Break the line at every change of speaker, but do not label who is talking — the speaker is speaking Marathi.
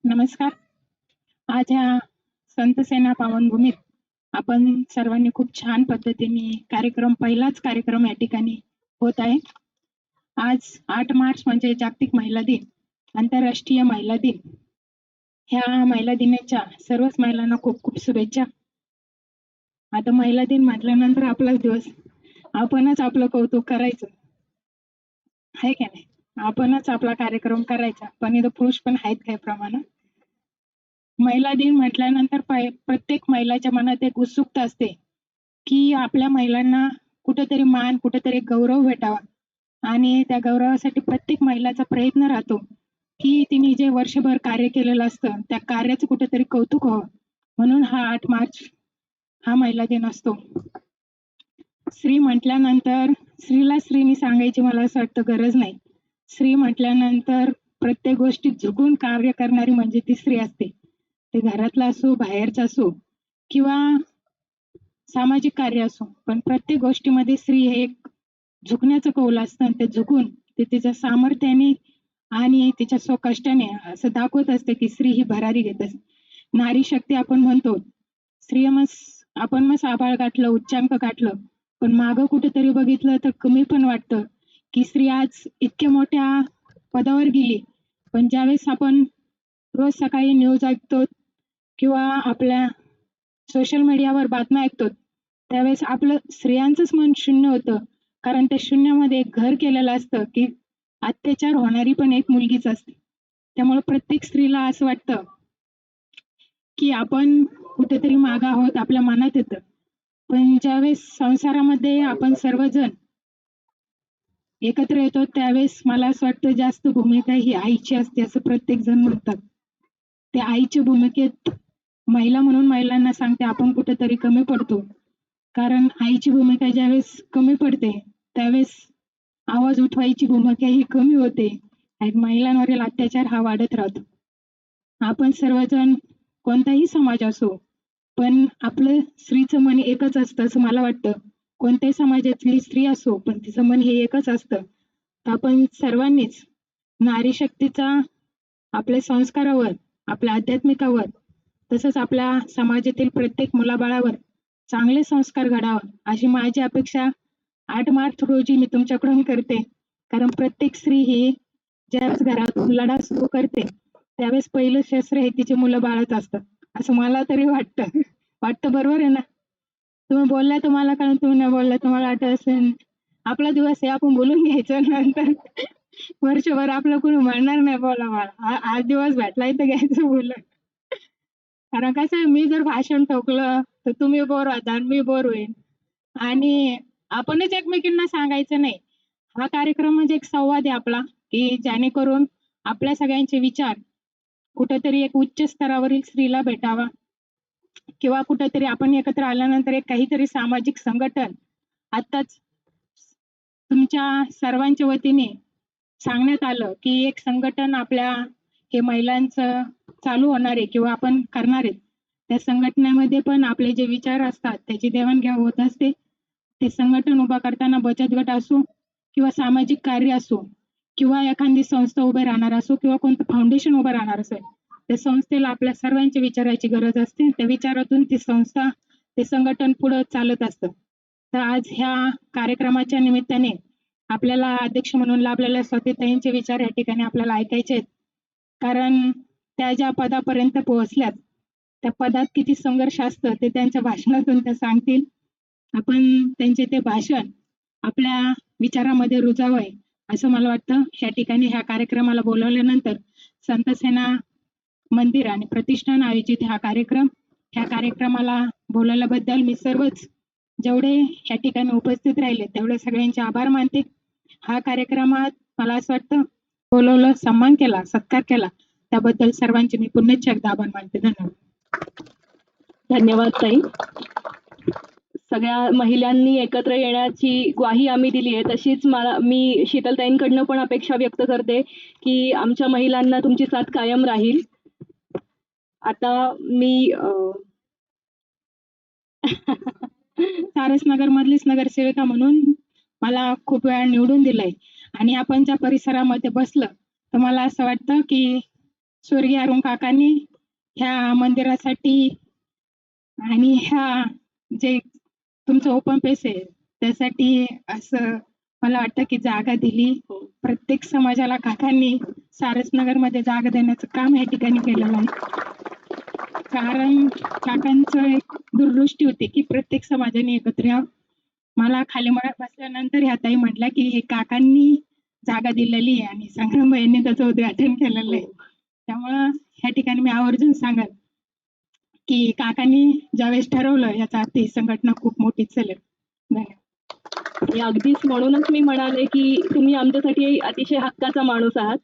नमस्कार. आज ह्या संत सेना पावनभूमीत आपण सर्वांनी खूप छान पद्धतीने पहिलाच कार्यक्रम या ठिकाणी होत आहे. आज 8 मार्च म्हणजे जागतिक महिला दिन, आंतरराष्ट्रीय महिला दिन. ह्या महिला दिनाच्या सर्वच महिलांना खूप खूप शुभेच्छा. आता महिला दिन म्हटल्यानंतर आपलाच दिवस, आपणच आपलं कौतुक करायचं, आहे का नाही? आपणच आपला कार्यक्रम करायचा, पण इथं पुरुष पण आहेत काही प्रमाणात. महिला दिन म्हटल्यानंतर प्रत्येक महिलाच्या मनात एक उत्सुकता असते की आपल्या महिलांना कुठेतरी मान, कुठेतरी गौरव भेटावा. आणि त्या गौरवासाठी प्रत्येक महिलाचा प्रयत्न राहतो की तिने जे वर्षभर कार्य केलेलं असतं त्या कार्याचं कुठेतरी कौतुक व्हावं. म्हणून हा 8 मार्च हा महिला दिन असतो. स्त्री म्हटल्यानंतर स्त्रीला स्त्रीनी सांगायची मला असं वाटतं गरज नाही. स्त्री म्हटल्यानंतर प्रत्येक गोष्टीत झुकून कार्य करणारी म्हणजे ती स्त्री असते. ते घरातला असो, बाहेरचा असो किंवा सामाजिक कार्य असो, पण प्रत्येक गोष्टीमध्ये स्त्री हे एक झुकण्याचं कौल असतं आणि ते झुकून ते तिच्या सामर्थ्याने आणि तिच्या स्वकष्टाने असं दाखवत असते की स्त्री ही भरारी घेत असते. नारी शक्ती आपण म्हणतो, आपण मग आभाळ गाठलं, उच्चांक गाठलं, पण मागं कुठेतरी बघितलं तर कमी पण वाटतं की स्त्री आज इतक्या मोठ्या पदावर गेली. पण ज्यावेळेस आपण रोज सकाळी न्यूज ऐकतो किंवा आपल्या सोशल मीडियावर बातम्या ऐकतो, त्यावेळेस आपलं स्त्रियांचंच मन शून्य होतं. कारण त्या शून्यामध्ये एक घर केलेलं असतं की अत्याचार होणारी पण एक मुलगीच असते. त्यामुळे प्रत्येक स्त्रीला असं वाटतं की आपण कुठेतरी मागं आहोत, आपल्या मनात येतं. पण ज्यावेळेस संसारामध्ये आपण सर्वजण एकत्र येतो त्यावेळेस मला असं वाटतं जास्त भूमिका ही आईची असते असं प्रत्येक जण म्हणतात. त्या आईच्या भूमिकेत महिला म्हणून महिलांना सांगते आपण कुठेतरी कमी पडतो. कारण आईची भूमिका ज्यावेळेस कमी पडते त्यावेळेस आवाज उठवायची भूमिका ही कमी होते आणि महिलांवरील अत्याचार हा वाढत राहतो. आपण सर्वजण कोणताही समाज असो, पण आपलं स्त्रीचं मन एकच असतं असं मला वाटतं. कोणत्याही समाजातली स्त्री असो, पण तिचं मन हे एकच असतं. तर आपण सर्वांनीच नारी शक्तीचा आपल्या संस्कारावर, आपल्या आध्यात्मिकावर, तसंच आपल्या समाजातील प्रत्येक मुलाबाळावर चांगले संस्कार घडावं अशी माझी अपेक्षा 8 मार्च रोजी मी तुमच्याकडून करते. कारण प्रत्येक स्त्री ही ज्याच घरात लढा सुरू करते त्यावेळेस पहिलं शस्त्र हे तिचे मुलं बाळच असतात असं मला तरी वाटतं. वाटतं बरोबर आहे ना? तुम्ही बोलल्या तुम्हाला कळून, तुम्ही नाही बोलल्या तुम्हाला वाटत असेल आपला दिवस आहे आपण बोलून घ्यायचं, नंतर वर्षभर आपलं कोणी म्हणणार नाही बोला मला, आज दिवस भेटलाय तर घ्यायचं बोलून. कारण कसं आहे, मी जर भाषण ठोकलं तर तुम्ही बोर व्हाल आणि मी बोर होईल. आणि आपणच एकमेकींना सांगायचं नाही. हा कार्यक्रम म्हणजे एक संवाद आहे आपला की जेणेकरून आपल्या सगळ्यांचे विचार कुठेतरी एक उच्च स्तरावरील स्त्रीला भेटावा किंवा कुठेतरी आपण एकत्र आल्यानंतर एक काहीतरी सामाजिक संघटन आताच तुमच्या सर्वांच्या वतीने सांगण्यात आलं की एक संघटन आपल्या हे महिलांचं चालू होणार आहे किंवा आपण करणार आहे. त्या संघटनेमध्ये पण आपले जे विचार असतात त्याची देवाणघेवाण होत असते. ते संघटन उभा करताना बचत गट असो किंवा सामाजिक कार्य असो किंवा एखादी संस्था उभे राहणार असो किंवा कोणतं फाउंडेशन उभं राहणार असेल, त्या संस्थेला आपल्या सर्वांच्या विचाराची गरज असते. त्या विचारातून ती संस्था, ते संघटन पुढे चालत असतं. तर आज ह्या कार्यक्रमाच्या निमित्ताने आपल्याला अध्यक्ष म्हणून लाभलेल्या स्वातीताईंचे विचार या ठिकाणी आपल्याला ऐकायचे आहेत. कारण त्या ज्या पदापर्यंत पोहोचल्यात त्या पदात किती संघर्ष असतं ते त्यांच्या भाषणातून त्या सांगतील. आपण त्यांचे ते भाषण आपल्या विचारामध्ये रुजावं असं मला वाटतं. या ठिकाणी ह्या कार्यक्रमाला बोलवल्यानंतर संतसेना मंदिर आणि प्रतिष्ठान आयोजित ह्या कार्यक्रमाला बोलवल्याबद्दल मी सर्वच जेवढे या ठिकाणी उपस्थित राहिले तेवढे सगळ्यांचे आभार मानते. हा कार्यक्रमात मला असं वाटतं बोलवलं, सन्मान केला, सत्कार केला त्याबद्दल सर्वांचे मी पुन्हा एकदा आभार मानते. धन्यवाद.
धन्यवाद ताई. सगळ्या महिलांनी एकत्र येण्याची ग्वाही आम्ही दिली आहे. तशीच मी शीतलताईंकडनं पण अपेक्षा व्यक्त करते की आमच्या महिलांना तुमची साथ कायम राहील. आता मी
सारसनगर मधलीच नगरसेविका म्हणून मला खूप वेळा निवडून दिलंय आणि आपण ज्या परिसरामध्ये बसलं तर मला असं वाटतं की स्वर्गीय अरुण काकांनी ह्या मंदिरासाठी आणि ह्या जे तुमचं ओपन पेस आहे त्यासाठी असं मला वाटतं की जागा दिली. प्रत्येक समाजाला काकांनी सारसनगरमध्ये जागा देण्याचं काम या ठिकाणी केलेलं आहे. कारण काकांचं एक दूरदृष्टी होती की प्रत्येक समाजाने एकत्र यावं. मला खाली मळ्यात बसल्यानंतर ह्या ताई म्हटल्या की हे काकांनी जागा दिलेली आहे आणि संग्राम यांनी त्याचं उद्घाटन केलेलं आहे. त्यामुळं ह्या ठिकाणी मी आवर्जून सांगेन की काकांनी ज्यावेळेस ठरवलं याचा अर्थ ही संघटना खूप मोठी चालेल. धन्यवाद.
आणि अगदीच म्हणूनच मी म्हणाले की तुम्ही आमच्यासाठी अतिशय हक्काचा माणूस आहात.